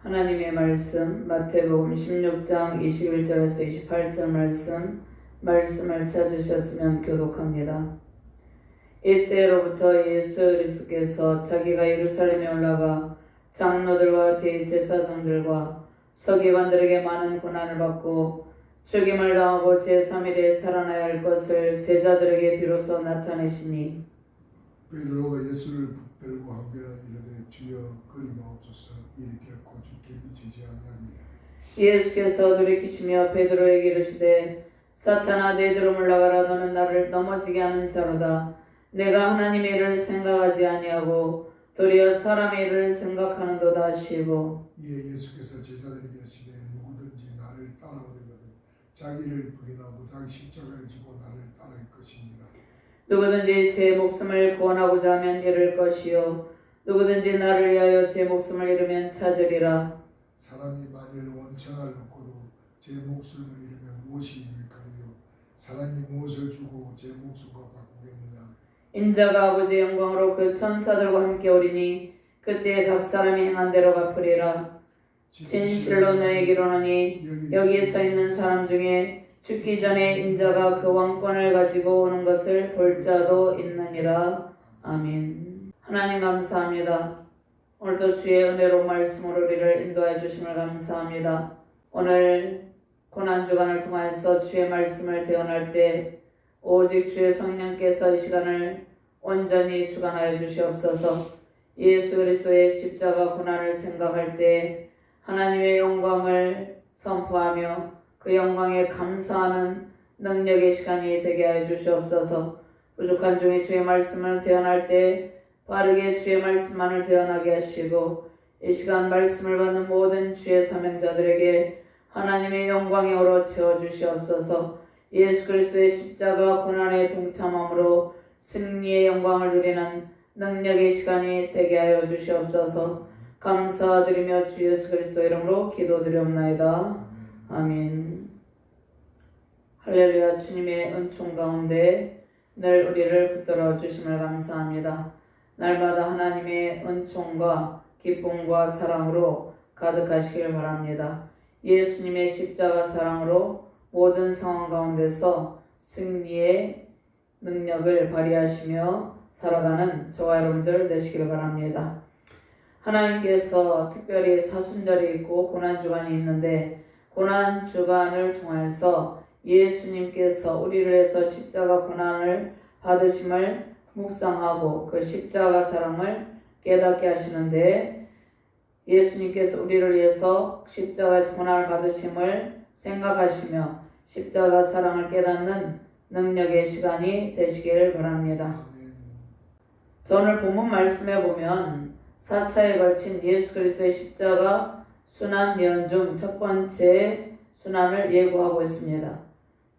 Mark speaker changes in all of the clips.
Speaker 1: 하나님의 말씀 마태복음 16장 21절에서 28절 말씀을 찾으셨으면 교독합니다. 이때로부터 예수 그리스도께서 자기가 예루살렘에 올라가 장로들과 대제사장들과 서기관들에게 많은 고난을 받고 죽임을 당하고 제3일에 살아나야 할 것을 제자들에게 비로소 나타내시니
Speaker 2: 베드로가 예수를 붙들고 한편에 이르되 주여 그리 마옵소서 이를 결코 주께 미치지 아니하니
Speaker 1: 예수께서 돌이키시며 베드로에게 이르시되 사탄아 내게로 물러가라. 너는 나를 넘어지게 하는 자로다. 내가 하나님의 일을 생각하지 아니하고 도리어 사람의 일을 생각하는도다 하시고
Speaker 2: 이에 예수께서 제자들에게 이르시되 누구든지 나를 따라오려거든 자기를 부인하고 자기 십자가를 지고 나를 따를 것이니라.
Speaker 1: 누구든지 제 목숨을 구원하고자 하면 잃을 것이요 누구든지 나를 위하여 제 목숨을 잃으면 찾으리라.
Speaker 2: 사람이 만일 원천을 얻고도 제 목숨을 잃으면 무엇이 유익하리요? 사람이 무엇을 주고 제 목숨과 바꾸겠느냐?
Speaker 1: 인자가 아버지의 영광으로 그 천사들과 함께 오리니 그때 각 사람이 행한 대로 갚으리라. 진실로 너에게 이르노니 여기 서 있는 사람 중에 죽기 전에 인자가 그 왕권을 가지고 오는 것을 볼 자도 있느니라. 아멘. 하나님 감사합니다. 오늘도 주의 은혜로운 말씀으로 우리를 인도해 주심을 감사합니다. 오늘 고난주간을 통해서 주의 말씀을 대언할 때 오직 주의 성령께서 이 시간을 온전히 주관하여 주시옵소서. 예수 그리스도의 십자가 고난을 생각할 때 하나님의 영광을 선포하며 그 영광에 감사하는 능력의 시간이 되게 하여 주시옵소서. 부족한 중에 주의 말씀을 대언할 때 바르게 주의 말씀만을 대언하게 하시고 이 시간 말씀을 받는 모든 주의 사명자들에게 하나님의 영광에 오로 채워 주시옵소서. 예수 그리스도의 십자가 고난에 동참함으로 승리의 영광을 누리는 능력의 시간이 되게 하여 주시옵소서. 감사드리며 주 예수 그리스도 이름으로 기도드리옵나이다. 아멘. 할렐루야. 주님의 은총 가운데 늘 우리를 붙들어 주심을 감사합니다. 날마다 하나님의 은총과 기쁨과 사랑으로 가득하시길 바랍니다. 예수님의 십자가 사랑으로 모든 상황 가운데서 승리의 능력을 발휘하시며 살아가는 저와 여러분들 되시길 바랍니다. 하나님께서 특별히 사순절이 있고 고난주간이 있는데 고난주간을 통해서 예수님께서 우리를 위해서 십자가 고난을 받으심을 묵상하고 그 십자가 사랑을 깨닫게 하시는데 예수님께서 우리를 위해서 십자가에서 고난을 받으심을 생각하시며 십자가 사랑을 깨닫는 능력의 시간이 되시길 바랍니다. 오늘 본문 말씀에 보면 4차에 걸친 예수 그리스도의 십자가 순환 예언 중 첫 번째 순환을 예고하고 있습니다.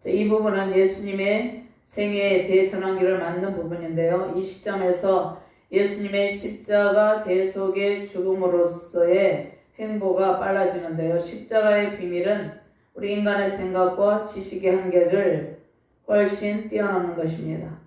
Speaker 1: 이 부분은 예수님의 생애의 대전환기를 맞는 부분인데요. 이 시점에서 예수님의 십자가 대속의 죽음으로서의 행보가 빨라지는데요. 십자가의 비밀은 우리 인간의 생각과 지식의 한계를 훨씬 뛰어넘는 것입니다.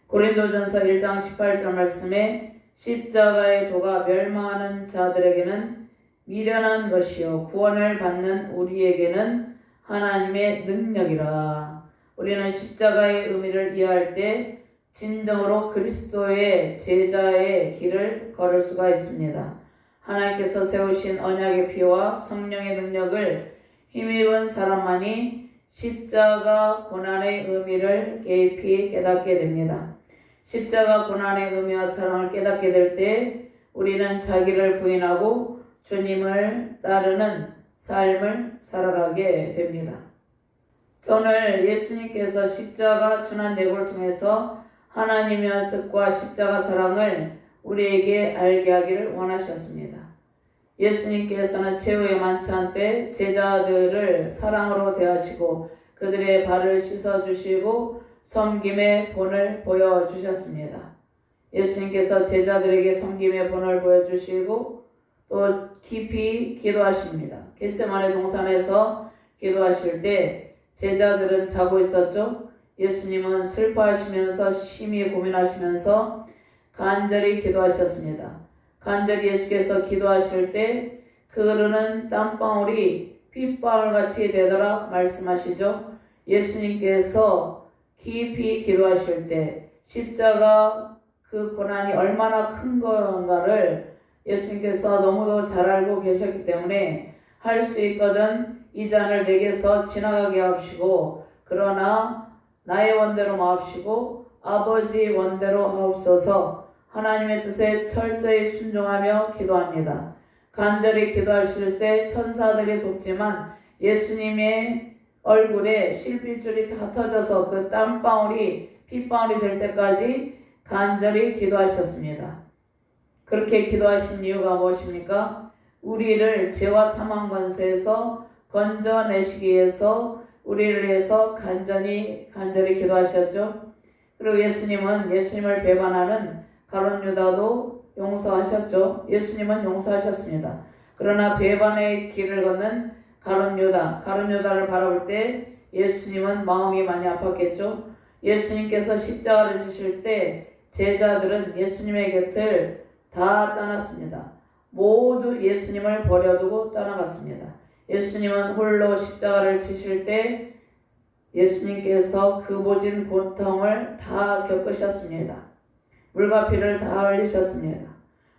Speaker 1: 고린도전서 1장 18절 말씀에 십자가의 도가 멸망하는 자들에게는 미련한 것이요 구원을 받는 우리에게는 하나님의 능력이라. 우리는 십자가의 의미를 이해할 때 진정으로 그리스도의 제자의 길을 걸을 수가 있습니다. 하나님께서 세우신 언약의 피와 성령의 능력을 힘입은 사람만이 십자가 고난의 의미를 깊이 깨닫게 됩니다. 십자가 고난의 의미와 사랑을 깨닫게 될 때 우리는 자기를 부인하고 주님을 따르는 삶을 살아가게 됩니다. 오늘 예수님께서 십자가 순환 예고를 통해서 하나님의 뜻과 십자가 사랑을 우리에게 알게 하기를 원하셨습니다. 예수님께서는 최후의 만찬 때 제자들을 사랑으로 대하시고 그들의 발을 씻어주시고 섬김의 본을 보여주셨습니다. 예수님께서 제자들에게 섬김의 본을 보여주시고 또 깊이 기도하십니다. 겟세마네 동산에서 기도하실 때 제자들은 자고 있었죠. 예수님은 슬퍼하시면서 심히 고민하시면서 간절히 기도하셨습니다. 간절히 예수께서 기도하실 때 그 흐르는 땀방울이 핏방울같이 되더라 말씀하시죠. 예수님께서 깊이 기도하실 때 십자가 그 고난이 얼마나 큰 건가를 예수님께서 너무도 잘 알고 계셨기 때문에 할 수 있거든 이 잔을 내게서 지나가게 하옵시고 그러나 나의 원대로 마옵시고 아버지 원대로 하옵소서. 하나님의 뜻에 철저히 순종하며 기도합니다. 간절히 기도하실 때 천사들이 돕지만 예수님의 얼굴에 실핏줄이 다 터져서 그 땀방울이 핏방울이 될 때까지 간절히 기도하셨습니다. 그렇게 기도하신 이유가 무엇입니까? 우리를 죄와 사망 권세에서 건져내시기 위해서 우리를 위해서 간절히 기도하셨죠. 그리고 예수님은 예수님을 배반하는 가룟 유다도 용서하셨죠. 예수님은 용서하셨습니다. 그러나 배반의 길을 걷는 가룟 유다를 바라볼 때 예수님은 마음이 많이 아팠겠죠. 예수님께서 십자가를 지실 때 제자들은 예수님의 곁을 다 떠났습니다. 모두 예수님을 버려두고 떠나갔습니다. 예수님은 홀로 십자가를 지실 때 예수님께서 그 모진 고통을 다 겪으셨습니다. 물과 피를 다 흘리셨습니다.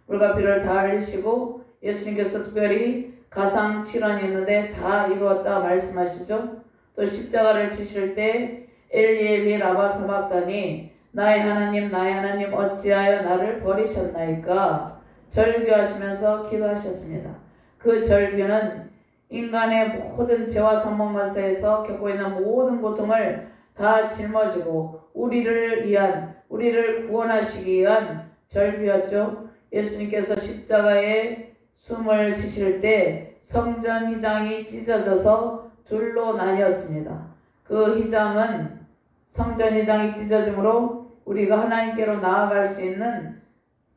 Speaker 1: 물과 피를 다 흘리시고 예수님께서 특별히 가상칠언이 있는데 다 이루었다 말씀하시죠. 또 십자가를 지실 때 엘리 엘리 라마 사박다니 나의 하나님 어찌하여 나를 버리셨나이까 절규하시면서 기도하셨습니다. 그 절규는 인간의 모든 죄와 사망 권세에서 겪고 있는 모든 고통을 다 짊어지고 우리를 구원하시기 위한 절규였죠. 예수님께서 십자가에 숨을 지실 때 성전 휘장이 찢어져서 둘로 나뉘었습니다. 그 휘장은 성전 휘장이 찢어짐으로 우리가 하나님께로 나아갈 수 있는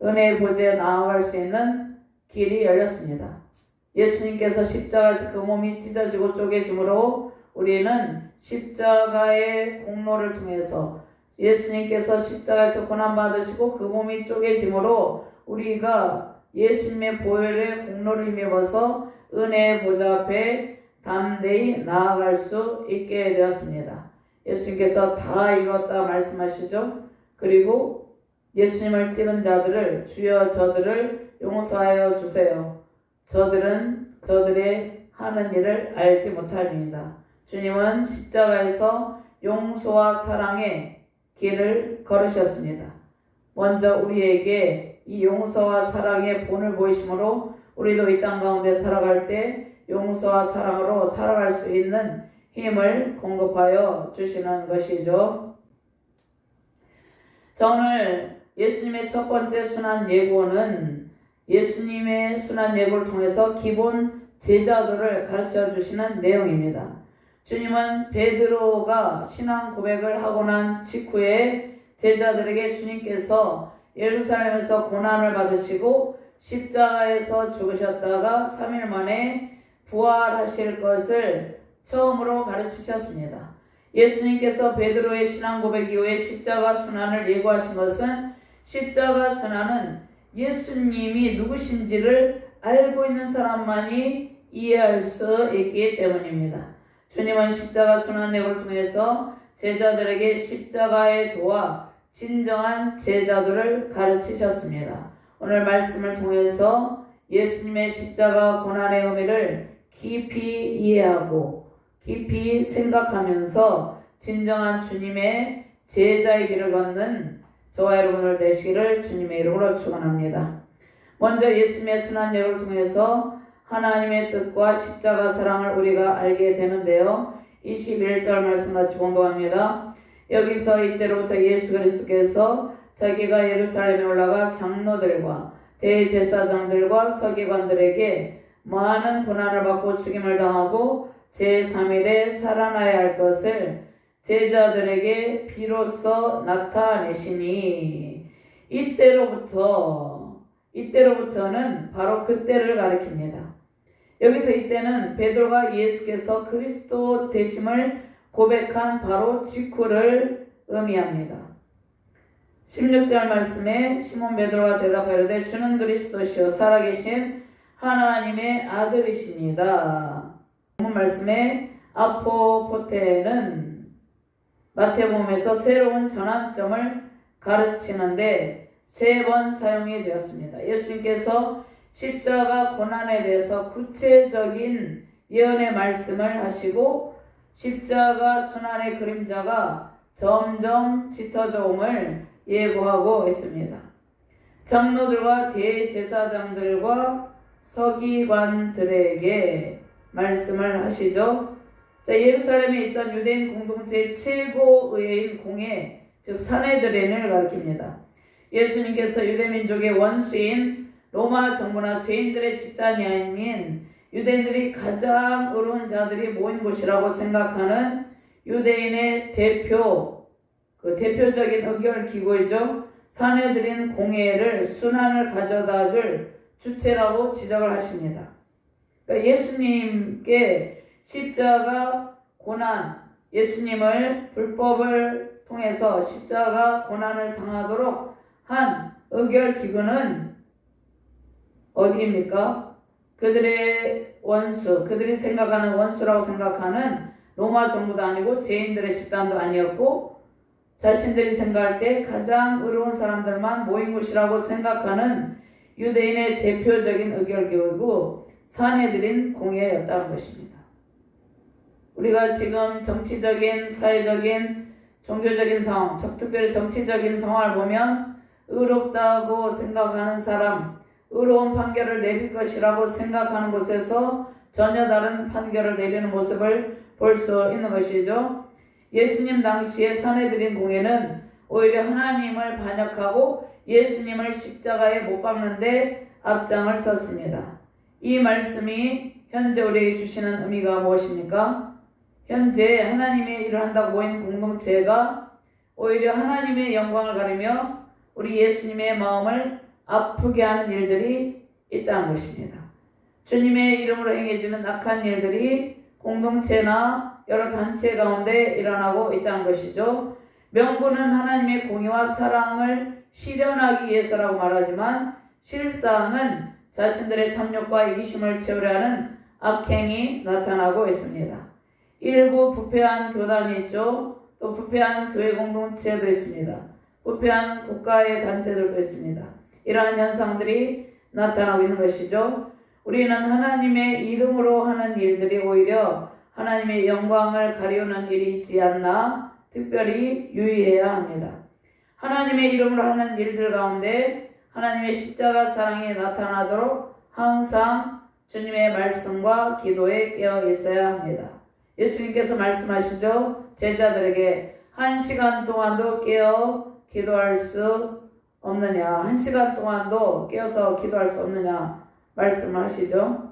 Speaker 1: 은혜의 보좌에 나아갈 수 있는 길이 열렸습니다. 예수님께서 십자가에서 그 몸이 찢어지고 쪼개짐으로 우리는 십자가의 공로를 통해서 예수님께서 십자가에서 고난받으시고 그 몸이 쪼개짐으로 우리가 예수님의 보혈의 공로를 힘입어서 은혜의 보좌 앞에 담대히 나아갈 수 있게 되었습니다. 예수님께서 다 이뤘다 말씀하시죠. 그리고 예수님을 찌른 자들을 주여 저들을 용서하여 주세요. 저들은 저들의 하는 일을 알지 못합니다. 주님은 십자가에서 용서와 사랑의 길을 걸으셨습니다. 먼저 우리에게 이 용서와 사랑의 본을 보이심으로 우리도 이 땅 가운데 살아갈 때 용서와 사랑으로 살아갈 수 있는 힘을 공급하여 주시는 것이죠. 자, 오늘 예수님의 첫 번째 순환 예고는 예수님의 순환 예고를 통해서 기본 제자도를 가르쳐 주시는 내용입니다. 주님은 베드로가 신앙 고백을 하고 난 직후에 제자들에게 주님께서 예루살렘에서 고난을 받으시고 십자가에서 죽으셨다가 3일 만에 부활하실 것을 처음으로 가르치셨습니다. 예수님께서 베드로의 신앙 고백 이후에 십자가 순환을 예고하신 것은 십자가 순환은 예수님이 누구신지를 알고 있는 사람만이 이해할 수 있기 때문입니다. 주님은 십자가 순환 예고를 통해서 제자들에게 십자가의 도와 진정한 제자도를 가르치셨습니다. 오늘 말씀을 통해서 예수님의 십자가 고난의 의미를 깊이 이해하고 깊이 생각하면서 진정한 주님의 제자의 길을 걷는 저와 여러분들 되시기를 주님의 이름으로 축원합니다. 먼저 예수님의 순환 예고를 통해서 하나님의 뜻과 십자가 사랑을 우리가 알게 되는데요. 21절 말씀 같이 봉독합니다. 여기서 이때로부터 예수 그리스도께서 자기가 예루살렘에 올라가 장로들과 대제사장들과 서기관들에게 많은 고난을 받고 죽임을 당하고 제3일에 살아나야 할 것을 제자들에게 비로소 나타내시니 이때로부터는 바로 그때를 가리킵니다. 여기서 이때는 베드로가 예수께서 그리스도 되심을 고백한 바로 직후를 의미합니다. 16절 말씀에 시몬 베드로가 대답하여되 주는 그리스도시요 살아계신 하나님의 아들이십니다. 본문 말씀에 아포포테는 마태복음에서 새로운 전환점을 가르치는데 3번 사용이 되었습니다. 예수님께서 십자가 고난에 대해서 구체적인 예언의 말씀을 하시고 십자가 순환의 그림자가 점점 짙어져 옴을 예고하고 있습니다. 장로들과 대제사장들과 서기관들에게 말씀을 하시죠. 자, 예루살렘에 있던 유대인 공동체의 최고의회인 공회, 즉 사내드린을 가리킵니다. 예수님께서 유대민족의 원수인 로마 정부나 죄인들의 집단이 아닌 유대인들이 가장 의로운 자들이 모인 곳이라고 생각하는 유대인의 대표적인 의결 기구이죠. 사내드린 공회를 순환을 가져다 줄 주체라고 지적을 하십니다. 그러니까 예수님께 십자가 고난, 예수님을 불법을 통해서 십자가 고난을 당하도록 한 의결 기구는 어디입니까? 그들의 원수, 그들이 생각하는 원수라고 생각하는 로마 정부도 아니고 죄인들의 집단도 아니었고 자신들이 생각할 때 가장 의로운 사람들만 모인 곳이라고 생각하는 유대인의 대표적인 의결기구이고 사내들인 공회였다는 것입니다. 우리가 지금 정치적인, 사회적인, 종교적인 상황, 특별히 정치적인 상황을 보면 의롭다고 생각하는 사람, 의로운 판결을 내릴 것이라고 생각하는 곳에서 전혀 다른 판결을 내리는 모습을 볼 수 있는 것이죠. 예수님 당시의 사내들인 공회는 오히려 하나님을 반역하고 예수님을 십자가에 못 박는데 앞장을 섰습니다. 이 말씀이 현재 우리에게 주시는 의미가 무엇입니까? 현재 하나님의 일을 한다고 모인 공동체가 오히려 하나님의 영광을 가리며 우리 예수님의 마음을 아프게 하는 일들이 있다는 것입니다. 주님의 이름으로 행해지는 악한 일들이 공동체나 여러 단체 가운데 일어나고 있다는 것이죠. 명분은 하나님의 공의와 사랑을 실현하기 위해서라고 말하지만 실상은 자신들의 탐욕과 이기심을 채우려 하는 악행이 나타나고 있습니다. 일부 부패한 교단이 있죠. 또 부패한 교회 공동체도 있습니다. 부패한 국가의 단체들도 있습니다. 이러한 현상들이 나타나고 있는 것이죠. 우리는 하나님의 이름으로 하는 일들이 오히려 하나님의 영광을 가리우는 일이 있지 않나 특별히 유의해야 합니다. 하나님의 이름으로 하는 일들 가운데 하나님의 십자가 사랑이 나타나도록 항상 주님의 말씀과 기도에 깨어 있어야 합니다. 예수님께서 말씀하시죠. 제자들에게 1시간 동안도 깨어 기도할 수 없느냐, 1시간 동안도 깨어서 기도할 수 없느냐 말씀하시죠.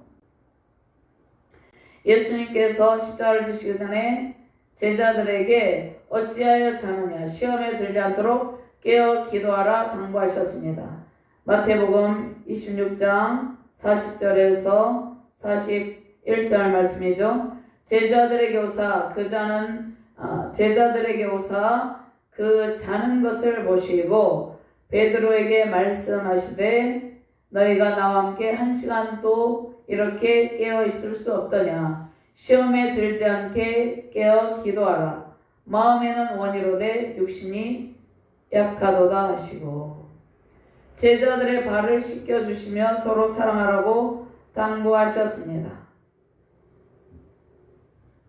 Speaker 1: 예수님께서 십자가를 지시기 전에 제자들에게 어찌하여 자느냐, 시험에 들지 않도록 깨어 기도하라 당부하셨습니다. 마태복음 26장 40절에서 41절 말씀이죠. 제자들에게 오사 그 자는 것을 보시고 베드로에게 말씀하시되 너희가 나와 함께 1시간도 이렇게 깨어 있을 수 없더냐. 시험에 들지 않게 깨어 기도하라. 마음에는 원이로되 육신이 약하도다 하시고 제자들의 발을 씻겨주시며 서로 사랑하라고 당부하셨습니다.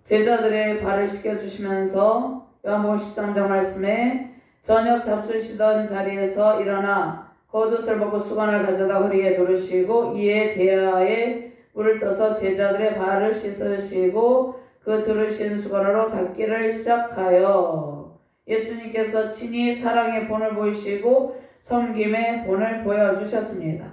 Speaker 1: 제자들의 발을 씻겨주시면서 요한복음 13장 말씀에 저녁 잡수시던 자리에서 일어나 겉옷을 벗고 수건을 가져다 허리에 두르시고 이에 대야에 물을 떠서 제자들의 발을 씻으시고 그 두르신 수건으로 닦기를 시작하여 예수님께서 친히 사랑의 본을 보이시고 섬김의 본을 보여주셨습니다.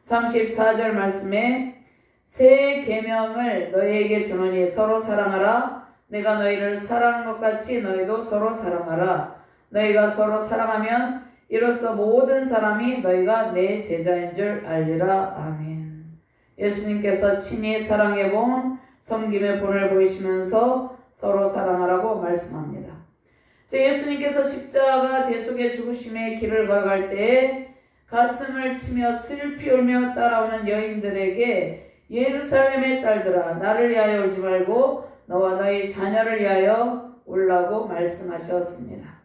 Speaker 1: 34절 말씀에 새 계명을 너희에게 주노니 서로 사랑하라. 내가 너희를 사랑한 것 같이 너희도 서로 사랑하라. 너희가 서로 사랑하면 이로써 모든 사람이 너희가 내 제자인 줄 알리라. 아멘. 예수님께서 친히 사랑의 본, 섬김의 본을 보이시면서 서로 사랑하라고 말씀합니다. 예수님께서 십자가 대속의 죽으심의 길을 걸어갈 때에 가슴을 치며 슬피 울며 따라오는 여인들에게 예루살렘의 딸들아 나를 위하여 울지 말고 너와 너희 자녀를 위하여 울라고 말씀하셨습니다.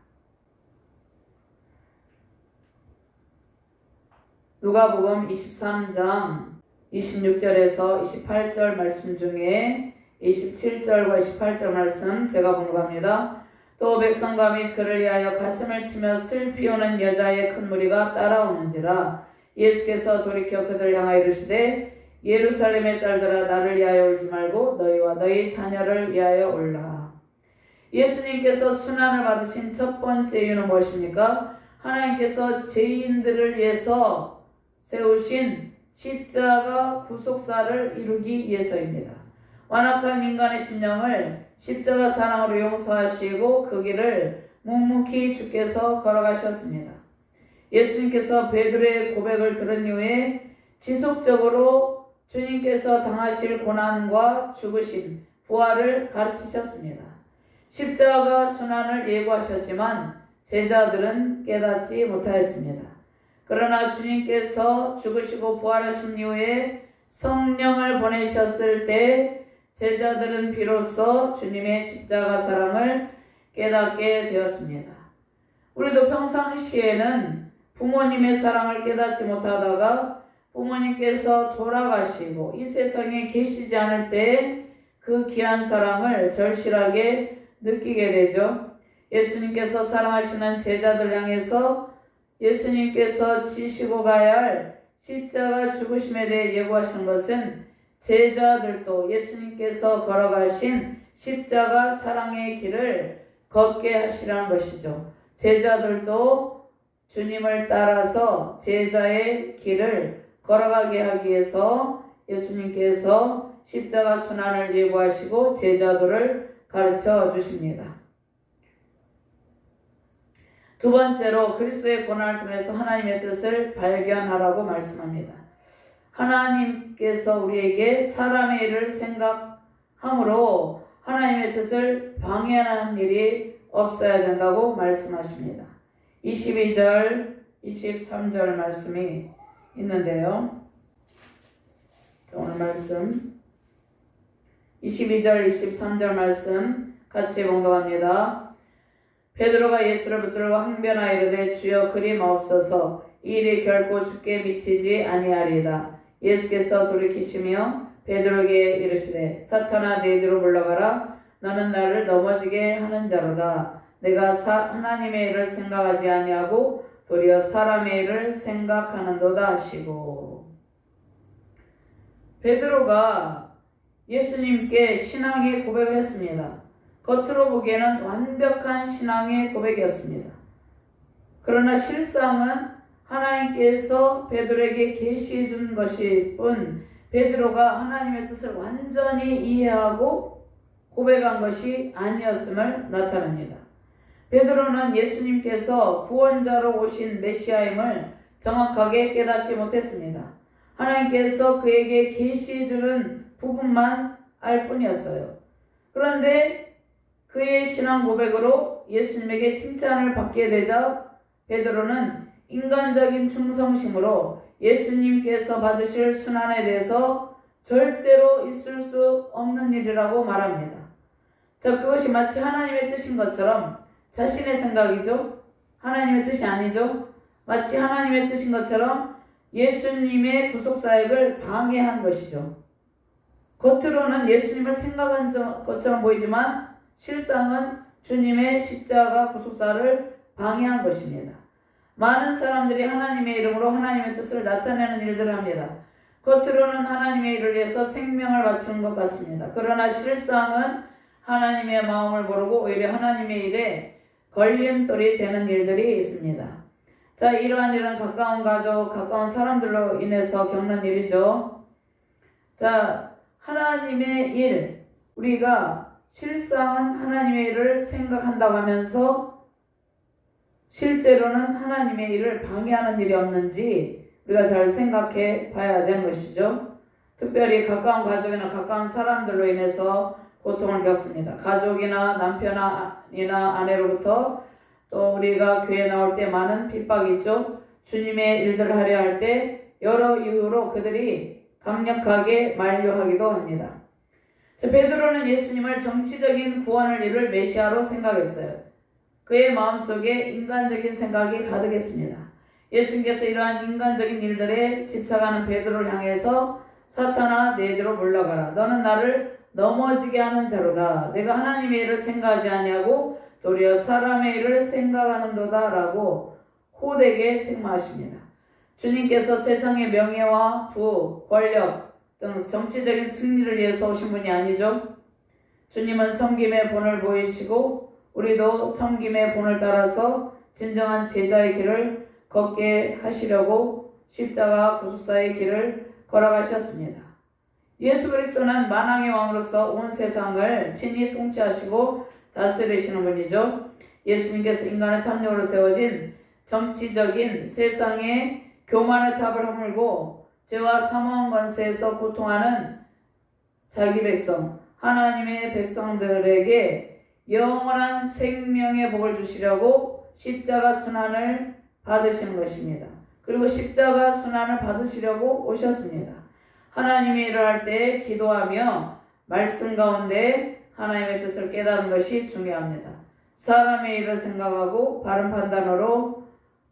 Speaker 1: 누가복음 23장 26절에서 28절 말씀 중에 27절과 28절 말씀 제가 봉독합니다. 또 백성과 및 그를 위하여 가슴을 치며 슬피 우는 여자의 큰 무리가 따라오는지라. 예수께서 돌이켜 그들을 향하여 이르시되 예루살렘의 딸들아 나를 위하여 울지 말고 너희와 너희 자녀를 위하여 울라. 예수님께서 순환을 받으신 첫 번째 이유는 무엇입니까? 하나님께서 죄인들을 위해서 세우신 십자가 구속사를 이루기 위해서입니다. 완악한 인간의 심령을 십자가 사랑으로 용서하시고 그 길을 묵묵히 주께서 걸어가셨습니다. 예수님께서 베드로의 고백을 들은 이후에 지속적으로 주님께서 당하실 고난과 죽으심, 부활을 가르치셨습니다. 십자가 순환을 예고하셨지만 제자들은 깨닫지 못하였습니다. 그러나 주님께서 죽으시고 부활하신 이후에 성령을 보내셨을 때 제자들은 비로소 주님의 십자가 사랑을 깨닫게 되었습니다. 우리도 평상시에는 부모님의 사랑을 깨닫지 못하다가 부모님께서 돌아가시고 이 세상에 계시지 않을 때 그 귀한 사랑을 절실하게 느끼게 되죠. 예수님께서 사랑하시는 제자들 향해서 예수님께서 지시고 가야 할 십자가 죽으심에 대해 예고하신 것은 제자들도 예수님께서 걸어가신 십자가 사랑의 길을 걷게 하시라는 것이죠. 제자들도 주님을 따라서 제자의 길을 걸어가게 하기 위해서 예수님께서 십자가 순환을 예고하시고 제자들을 가르쳐 주십니다. 두 번째로 그리스도의 고난을 통해서 하나님의 뜻을 발견하라고 말씀합니다. 하나님께서 우리에게 사람의 일을 생각함으로 하나님의 뜻을 방해하는 일이 없어야 된다고 말씀하십니다. 22절, 23절 말씀이 있는데요. 오늘 말씀 22절, 23절 말씀 같이 봉독합니다. 베드로가 예수를 붙들고 항변하여 이르되 주여 그리 마옵소서 이 일이 결코 주께 미치지 아니하리이다. 예수께서 돌이키시며 베드로에게 이르시되 사탄아 내 뒤로 물러가라. 너는 나를 넘어지게 하는 자로다. 내가 하나님의 일을 생각하지 아니하고 도리어 사람의 일을 생각하는도다 하시고. 베드로가 예수님께 신앙의 고백을 했습니다. 겉으로 보기에는 완벽한 신앙의 고백이었습니다. 그러나 실상은 하나님께서 베드로에게 계시해 준 것일 뿐 베드로가 하나님의 뜻을 완전히 이해하고 고백한 것이 아니었음을 나타냅니다. 베드로는 예수님께서 구원자로 오신 메시아임을 정확하게 깨닫지 못했습니다. 하나님께서 그에게 계시해 주는 부분만 알 뿐이었어요. 그런데 그의 신앙 고백으로 예수님에게 칭찬을 받게 되자 베드로는 인간적인 충성심으로 예수님께서 받으실 순환에 대해서 절대로 있을 수 없는 일이라고 말합니다. 자, 그것이 마치 하나님의 뜻인 것처럼 자신의 생각이죠. 하나님의 뜻이 아니죠. 마치 하나님의 뜻인 것처럼 예수님의 구속사역을 방해한 것이죠. 겉으로는 예수님을 생각한 것처럼 보이지만 실상은 주님의 십자가 구속사를 방해한 것입니다. 많은 사람들이 하나님의 이름으로 하나님의 뜻을 나타내는 일들을 합니다. 겉으로는 하나님의 일을 위해서 생명을 바치는 것 같습니다. 그러나 실상은 하나님의 마음을 모르고 오히려 하나님의 일에 걸림돌이 되는 일들이 있습니다. 자, 이러한 일은 가까운 가족, 가까운 사람들로 인해서 겪는 일이죠. 자, 하나님의 일, 우리가 실상은 하나님의 일을 생각한다고 하면서 실제로는 하나님의 일을 방해하는 일이 없는지 우리가 잘 생각해 봐야 되는 것이죠. 특별히 가까운 가족이나 가까운 사람들로 인해서 고통을 겪습니다. 가족이나 남편이나 아내로부터 또 우리가 교회 나올 때 많은 핍박이 있죠. 주님의 일들을 하려 할 때 여러 이유로 그들이 강력하게 만류하기도 합니다. 베드로는 예수님을 정치적인 구원을 이룰 메시아로 생각했어요. 그의 마음속에 인간적인 생각이 가득했습니다. 예수님께서 이러한 인간적인 일들에 집착하는 베드로를 향해서 사탄아 내게로 물러가라. 너는 나를 넘어지게 하는 자로다. 내가 하나님의 일을 생각하지 아니하고 도리어 사람의 일을 생각하는도다 라고 호되게 책망하십니다. 주님께서 세상의 명예와 부, 권력 등 정치적인 승리를 위해서 오신 분이 아니죠. 주님은 섬김의 본을 보이시고 우리도 섬김의 본을 따라서 진정한 제자의 길을 걷게 하시려고 십자가 구속사의 길을 걸어가셨습니다. 예수 그리스도는 만왕의 왕으로서 온 세상을 친히 통치하시고 다스리시는 분이죠. 예수님께서 인간의 탐욕으로 세워진 정치적인 세상의 교만의 탑을 허물고 죄와 사망 권세에서 고통하는 자기 백성, 하나님의 백성들에게 영원한 생명의 복을 주시려고 십자가 순환을 받으시는 것입니다. 그리고 십자가 순환을 받으시려고 오셨습니다. 하나님의 일을 할 때 기도하며 말씀 가운데 하나님의 뜻을 깨닫는 것이 중요합니다. 사람의 일을 생각하고 바른 판단으로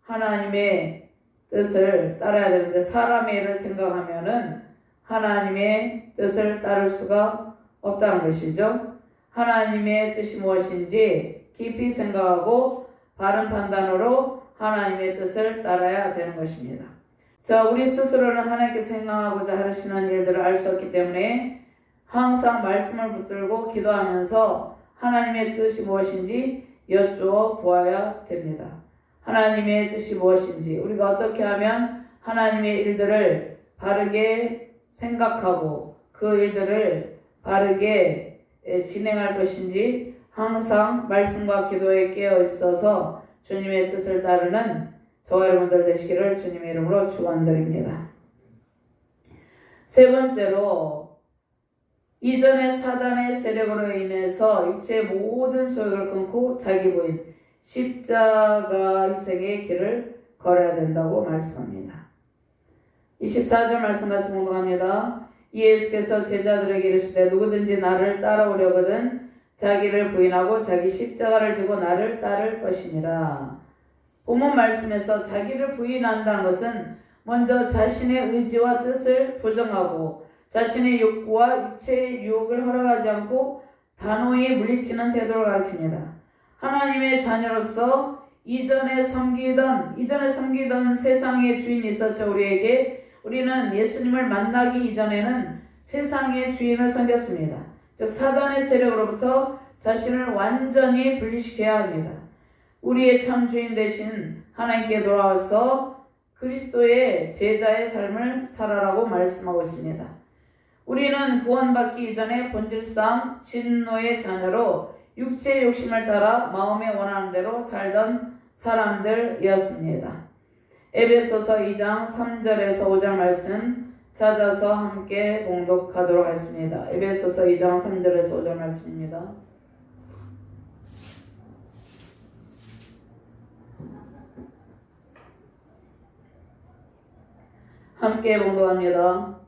Speaker 1: 하나님의 뜻을 따라야 되는데 사람의 일을 생각하면은 하나님의 뜻을 따를 수가 없다는 것이죠. 하나님의 뜻이 무엇인지 깊이 생각하고 바른 판단으로 하나님의 뜻을 따라야 되는 것입니다. 자, 우리 스스로는 하나님께서 행하고자 하시는 일들을 알 수 없기 때문에 항상 말씀을 붙들고 기도하면서 하나님의 뜻이 무엇인지 여쭈어 보아야 됩니다. 하나님의 뜻이 무엇인지, 우리가 어떻게 하면 하나님의 일들을 바르게 생각하고 그 일들을 바르게 진행할 것인지 항상 말씀과 기도에 깨어 있어서 주님의 뜻을 따르는 저와 여러분들 되시기를 주님의 이름으로 축원드립니다. 세 번째로, 이전의 사단의 세력으로 인해서 육체의 모든 소욕을 끊고 자기 부인 십자가 희생의 길을 걸어야 된다고 말씀합니다. 24절 말씀같이 공독합니다. 예수께서 제자들에게 이르시되 누구든지 나를 따라오려거든 자기를 부인하고 자기 십자가를 지고 나를 따를 것이니라. 본문 말씀에서 자기를 부인한다는 것은 먼저 자신의 의지와 뜻을 부정하고 자신의 욕구와 육체의 유혹을 허락하지 않고 단호히 물리치는 태도를 가리킵니다. 하나님의 자녀로서 이전에 섬기던 세상의 주인이 있었죠. 우리는 예수님을 만나기 이전에는 세상의 주인을 섬겼습니다. 즉 사단의 세력으로부터 자신을 완전히 분리시켜야 합니다. 우리의 참 주인 되신 하나님께 돌아와서 그리스도의 제자의 삶을 살아라고 말씀하고 있습니다. 우리는 구원받기 이전에 본질상 진노의 자녀로 육체의 욕심을 따라 마음에 원하는 대로 살던 사람들이었습니다. 에베소서 2장 3절에서 5절 말씀 찾아서 함께 봉독하도록 하겠습니다. 에베소서 2장 3절에서 5절 말씀입니다. 함께 봉독합니다.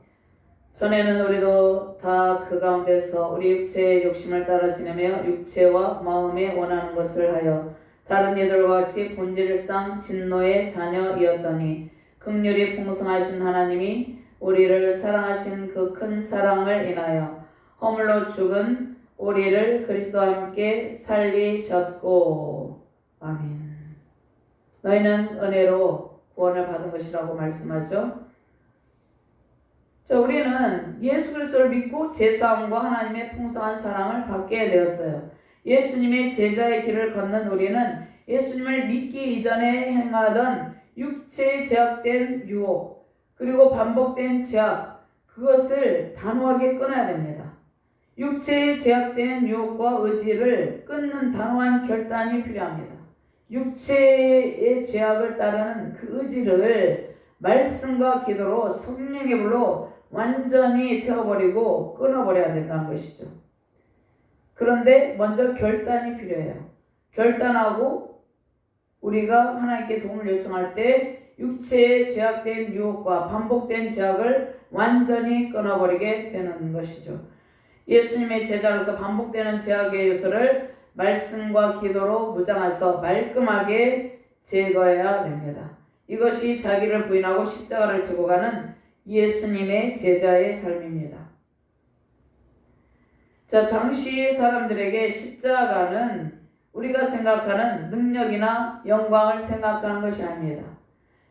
Speaker 1: 전에는 우리도 다 그 가운데서 우리 육체의 욕심을 따라 지내며 육체와 마음에 원하는 것을 하여 다른 이들과 같이 본질상 진노의 자녀이었더니 긍휼이 풍성하신 하나님이 우리를 사랑하신 그 큰 사랑을 인하여 허물로 죽은 우리를 그리스도와 함께 살리셨고. 아멘. 너희는 은혜로 구원을 받은 것이라고 말씀하죠. 자, 우리는 예수 그리스도를 믿고 제사함과 하나님의 풍성한 사랑을 받게 되었어요. 예수님의 제자의 길을 걷는 우리는 예수님을 믿기 이전에 행하던 육체의 제약된 유혹, 그리고 반복된 제약, 그것을 단호하게 끊어야 됩니다. 육체의 제약된 유혹과 의지를 끊는 단호한 결단이 필요합니다. 육체의 제약을 따르는 그 의지를 말씀과 기도로 성령의 불로 완전히 태워버리고 끊어버려야 된다는 것이죠. 그런데 먼저 결단이 필요해요. 결단하고 우리가 하나님께 도움을 요청할 때 육체의 죄악된 유혹과 반복된 죄악을 완전히 끊어버리게 되는 것이죠. 예수님의 제자로서 반복되는 죄악의 요소를 말씀과 기도로 무장해서 말끔하게 제거해야 됩니다. 이것이 자기를 부인하고 십자가를 지고 가는 예수님의 제자의 삶입니다. 자, 당시 사람들에게 십자가는 우리가 생각하는 능력이나 영광을 생각하는 것이 아닙니다.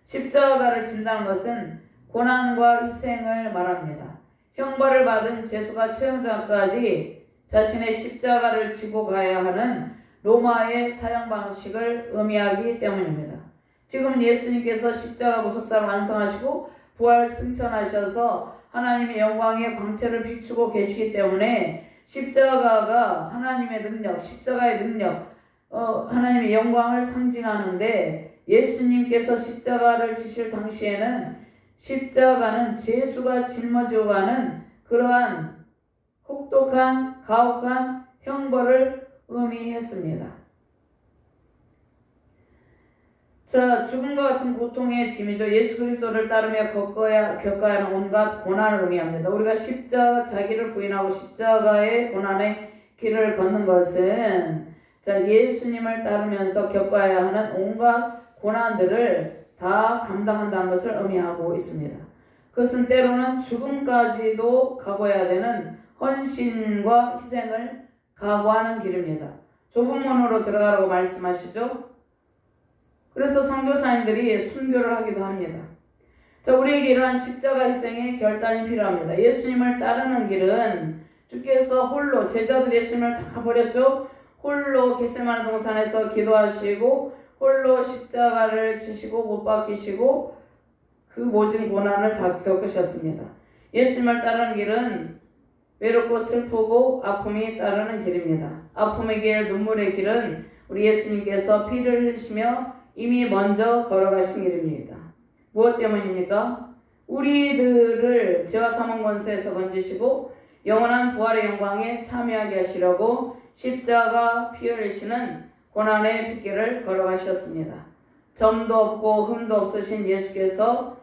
Speaker 1: 십자가를 진다는 것은 고난과 희생을 말합니다. 형벌을 받은 제수가 최후장까지 자신의 십자가를 지고 가야 하는 로마의 사형 방식을 의미하기 때문입니다. 지금 예수님께서 십자가 구속사를 완성하시고 부활 승천하셔서 하나님의 영광의 광채를 비추고 계시기 때문에 십자가가 하나님의 능력, 십자가의 능력, 하나님의 영광을 상징하는데, 예수님께서 십자가를 지실 당시에는 십자가는 죄수가 짊어지고 가는 그러한 혹독한 가혹한 형벌을 의미했습니다. 자, 죽음과 같은 고통의 짐이죠. 예수 그리스도를 따르며 겪어야 하는 온갖 고난을 의미합니다. 우리가 자기를 부인하고 십자가의 고난의 길을 걷는 것은 예수님을 따르면서 겪어야 하는 온갖 고난들을 다 감당한다는 것을 의미하고 있습니다. 그것은 때로는 죽음까지도 각오해야 되는 헌신과 희생을 각오하는 길입니다. 좁은 문으로 들어가라고 말씀하시죠. 그래서 선교사님들이 순교를 하기도 합니다. 자, 우리에게 이러한 십자가 희생의 결단이 필요합니다. 예수님을 따르는 길은 주께서 홀로, 제자들 예수님을 다 버렸죠. 홀로 겟세마네 동산에서 기도하시고 홀로 십자가를 지시고 못 박히시고 그 모진 고난을 다 겪으셨습니다. 예수님을 따르는 길은 외롭고 슬프고 아픔이 따르는 길입니다. 아픔의 길, 눈물의 길은 우리 예수님께서 피를 흘리시며 이미 먼저 걸어가신 길입니다. 무엇 때문입니까? 우리들을 죄와 사망 권세에서 건지시고 영원한 부활의 영광에 참여하게 하시려고 십자가 피 흘리시는 고난의 빗길을 걸어가셨습니다. 점도 없고 흠도 없으신 예수께서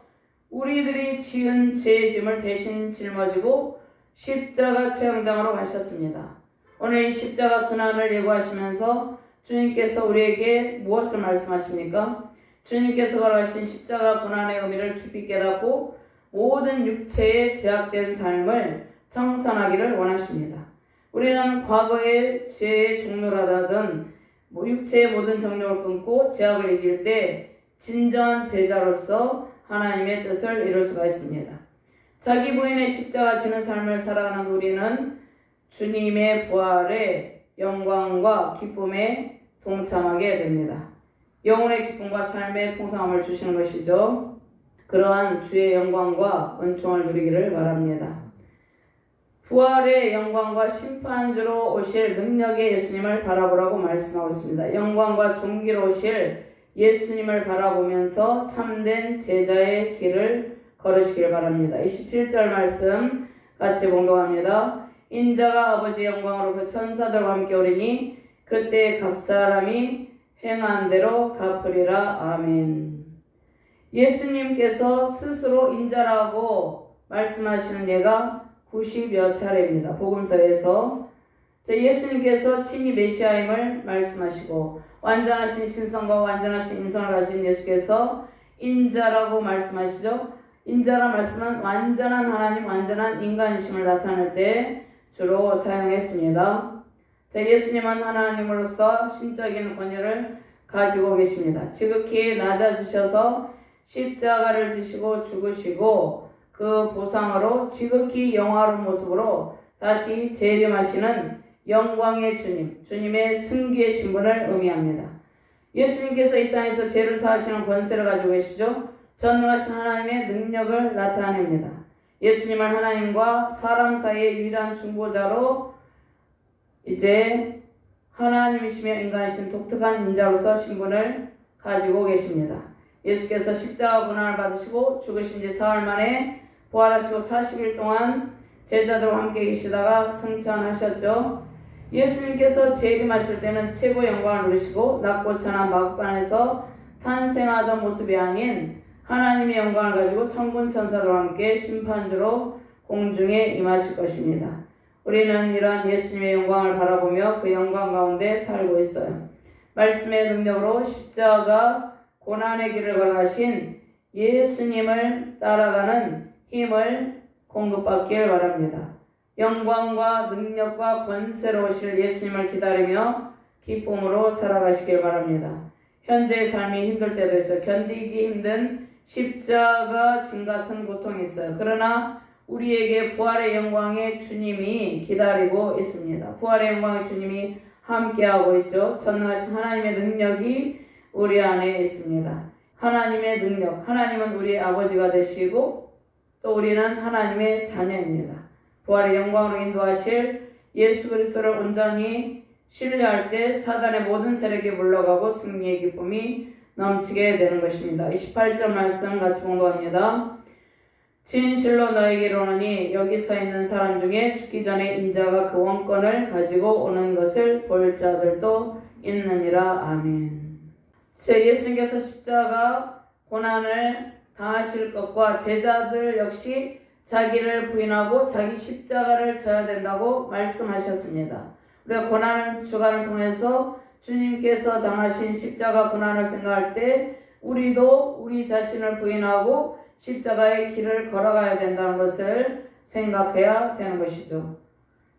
Speaker 1: 우리들이 지은 죄의 짐을 대신 짊어지고 십자가 체험장으로 가셨습니다. 오늘 이 십자가 순환을 예고하시면서 주님께서 우리에게 무엇을 말씀하십니까? 주님께서 걸어가신 십자가 고난의 의미를 깊이 깨닫고 모든 육체의 죄악된 삶을 청산하기를 원하십니다. 우리는 과거의 죄의 종로라던 육체의 모든 정욕을 끊고 죄악을 이길 때 진정한 제자로서 하나님의 뜻을 이룰 수가 있습니다. 자기 부인의 십자가 지는 삶을 살아가는 우리는 주님의 부활의 영광과 기쁨에 동참하게 됩니다. 영혼의 기쁨과 삶의 풍성함을 주시는 것이죠. 그러한 주의 영광과 은총을 누리기를 바랍니다. 부활의 영광과 심판주로 오실 능력의 예수님을 바라보라고 말씀하고 있습니다. 영광과 존귀로 오실 예수님을 바라보면서 참된 제자의 길을 걸으시길 바랍니다. 27절 말씀 같이 봉독합니다. 인자가 아버지의 영광으로 그 천사들과 함께 오리니 그때 각 사람이 행한 대로 갚으리라. 아멘. 예수님께서 스스로 인자라고 말씀하시는 예가 90여 차례입니다. 복음서에서 예수님께서 친히 메시아임을 말씀하시고 완전하신 신성과 완전하신 인성을 가진 예수께서 인자라고 말씀하시죠. 인자라 말씀은 완전한 하나님, 완전한 인간이심을 나타낼 때 주로 사용했습니다. 예수님은 하나님으로서 신적인 권위를 가지고 계십니다. 지극히 낮아지셔서 십자가를 지시고 죽으시고 그 보상으로 지극히 영화로운 모습으로 다시 재림하시는 영광의 주님, 주님의 승기의 신분을 의미합니다. 예수님께서 이 땅에서 죄를 사하시는 권세를 가지고 계시죠. 전능하신 하나님의 능력을 나타냅니다. 예수님을 하나님과 사람 사이의 유일한 중보자로 이제 하나님이시며 인간이신 독특한 인자로서 신분을 가지고 계십니다. 예수께서 십자가 고난을 받으시고 죽으신 지 사흘 만에 부활하시고 40일 동안 제자들과 함께 계시다가 승천하셨죠. 예수님께서 재림하실 때는 최고의 영광을 누리시고 낮고 천한 마구간에서 탄생하던 모습이 아닌 하나님의 영광을 가지고 천군 천사들과 함께 심판주로 공중에 임하실 것입니다. 우리는 이러한 예수님의 영광을 바라보며 그 영광 가운데 살고 있어요. 말씀의 능력으로 십자가 고난의 길을 걸어가신 예수님을 따라가는 힘을 공급받길 바랍니다. 영광과 능력과 권세로 오실 예수님을 기다리며 기쁨으로 살아가시길 바랍니다. 현재의 삶이 힘들 때도 있어요. 견디기 힘든 십자가 진 같은 고통이 있어요. 그러나 우리에게 부활의 영광의 주님이 기다리고 있습니다. 부활의 영광의 주님이 함께하고 있죠. 전능하신 하나님의 능력이 우리 안에 있습니다. 하나님의 능력, 하나님은 우리의 아버지가 되시고 또 우리는 하나님의 자녀입니다. 부활의 영광으로 인도하실 예수 그리스도를 온전히 신뢰할 때 사단의 모든 세력이 물러가고 승리의 기쁨이 넘치게 되는 것입니다. 28절 말씀 같이 봉독합니다. 진실로 너에게 이르노니 여기 서 있는 사람 중에 죽기 전에 인자가 그 원권을 가지고 오는 것을 볼 자들도 있느니라. 아멘. 예수님께서 십자가 고난을 당하실 것과 제자들 역시 자기를 부인하고 자기 십자가를 져야 된다고 말씀하셨습니다. 우리가 고난 주간을 통해서 주님께서 당하신 십자가 고난을 생각할 때 우리도 우리 자신을 부인하고 십자가의 길을 걸어가야 된다는 것을 생각해야 되는 것이죠.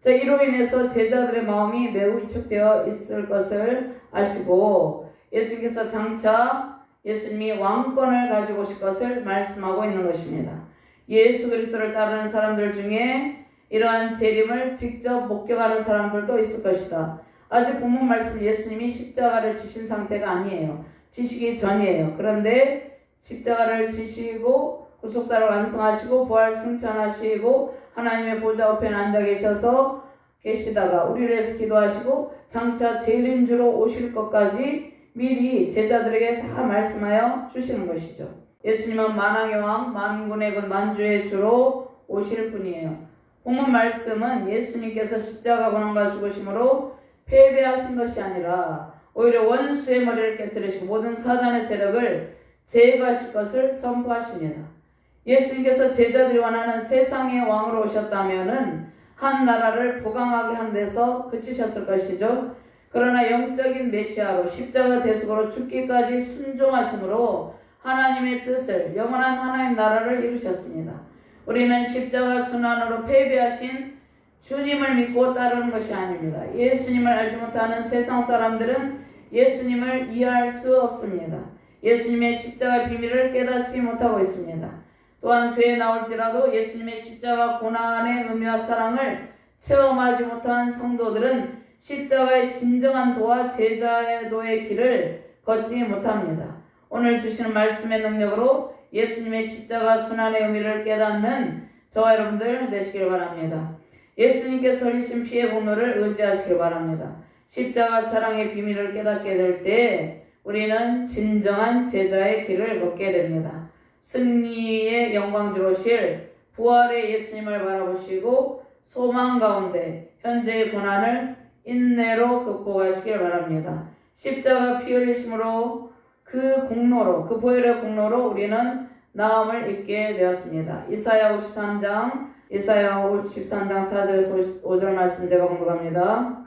Speaker 1: 이로 인해서 제자들의 마음이 매우 위축되어 있을 것을 아시고 예수님께서 장차 예수님이 왕권을 가지고 오실 것을 말씀하고 있는 것입니다. 예수 그리스도를 따르는 사람들 중에 이러한 재림을 직접 목격하는 사람들도 있을 것이다. 아직 본문 말씀 예수님이 십자가를 지신 상태가 아니에요. 지시기 전이에요. 그런데 십자가를 지시고 구속사를 완성하시고 부활 승천하시고 하나님의 보좌 우편에 앉아 계시다가 우리를 위해서 기도하시고 장차 재림주로 오실 것까지 미리 제자들에게 다 말씀하여 주시는 것이죠. 예수님은 만왕의 왕, 만군의 군, 만주의 주로 오실 분이에요. 본문 말씀은 예수님께서 십자가 고난과 죽으심으로 패배하신 것이 아니라 오히려 원수의 머리를 깨뜨리시고 모든 사단의 세력을 제거하실 것을 선포하십니다. 예수님께서 제자들이 원하는 세상의 왕으로 오셨다면은 한 나라를 부강하게 하는 데서 그치셨을 것이죠. 그러나 영적인 메시아로 십자가 대속으로 죽기까지 순종하심으로 하나님의 뜻을 영원한 하나님 나라를 이루셨습니다. 우리는 십자가 순환으로 패배하신 주님을 믿고 따르는 것이 아닙니다. 예수님을 알지 못하는 세상 사람들은 예수님을 이해할 수 없습니다. 예수님의 십자가의 비밀을 깨닫지 못하고 있습니다. 또한 교회에 나올지라도 예수님의 십자가 고난의 의미와 사랑을 체험하지 못한 성도들은 십자가의 진정한 도와 제자의 도의 길을 걷지 못합니다. 오늘 주시는 말씀의 능력으로 예수님의 십자가 순환의 의미를 깨닫는 저와 여러분들 되시길 바랍니다. 예수님께서 흘리신 피의 공로를 의지하시길 바랍니다. 십자가 사랑의 비밀을 깨닫게 될 때 우리는 진정한 제자의 길을 걷게 됩니다. 승리의 영광주로 오실 부활의 예수님을 바라보시고 소망 가운데 현재의 고난을 인내로 극복하시길 바랍니다. 십자가 피 흘리심으로 그 공로로, 그 보혈의 공로로 우리는 나음을 입게 되었습니다. 이사야 53장 4절에서 5절 말씀 제가 공독합니다.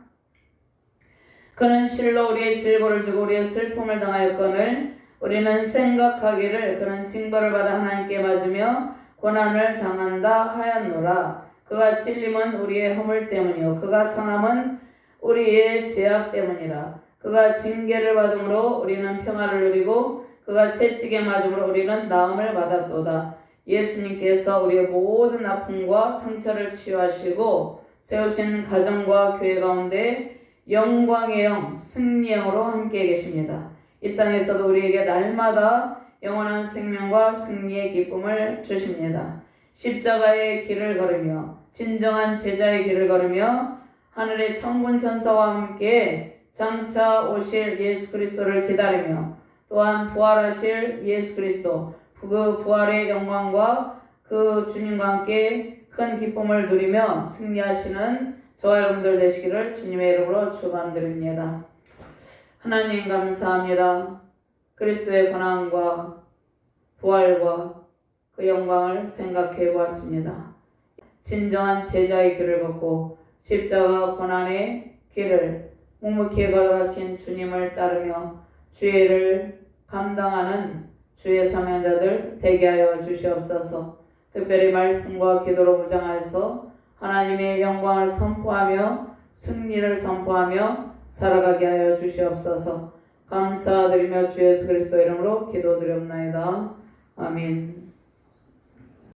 Speaker 1: 그는 실로 우리의 질고를 주고 우리의 슬픔을 당하였거늘 우리는 생각하기를 그는 징벌을 받아 하나님께 맞으며 고난을 당한다 하였노라. 그가 찔림은 우리의 허물 때문이요 그가 상함은 우리의 죄악 때문이라. 그가 징계를 받음으로 우리는 평화를 누리고 그가 채찍에 맞음으로 우리는 나음을 받았도다. 예수님께서 우리의 모든 아픔과 상처를 치유하시고 세우신 가정과 교회 가운데 영광의 영, 승리의 영으로 함께 계십니다. 이 땅에서도 우리에게 날마다 영원한 생명과 승리의 기쁨을 주십니다. 십자가의 길을 걸으며 진정한 제자의 길을 걸으며 하늘의 천군 천사와 함께 장차 오실 예수 그리스도를 기다리며 또한 부활하실 예수 그리스도 그 부활의 영광과 그 주님과 함께 큰 기쁨을 누리며 승리하시는 저와 여러분들 되시기를 주님의 이름으로 부활과 그 영광을 생각해 보았습니다. 진정한 제자의 길을 걷고 십자가 고난의 길을 묵묵히 걸어가신 주님을 따르며 주의를 감당하는 주의 사명자들 되게 하여 주시옵소서. 특별히 말씀과 기도로 무장하여서 하나님의 영광을 선포하며 승리를 선포하며 살아가게 하여 주시옵소서. 감사드리며 주 예수 그리스도 이름으로 기도드렸나이다. 아멘.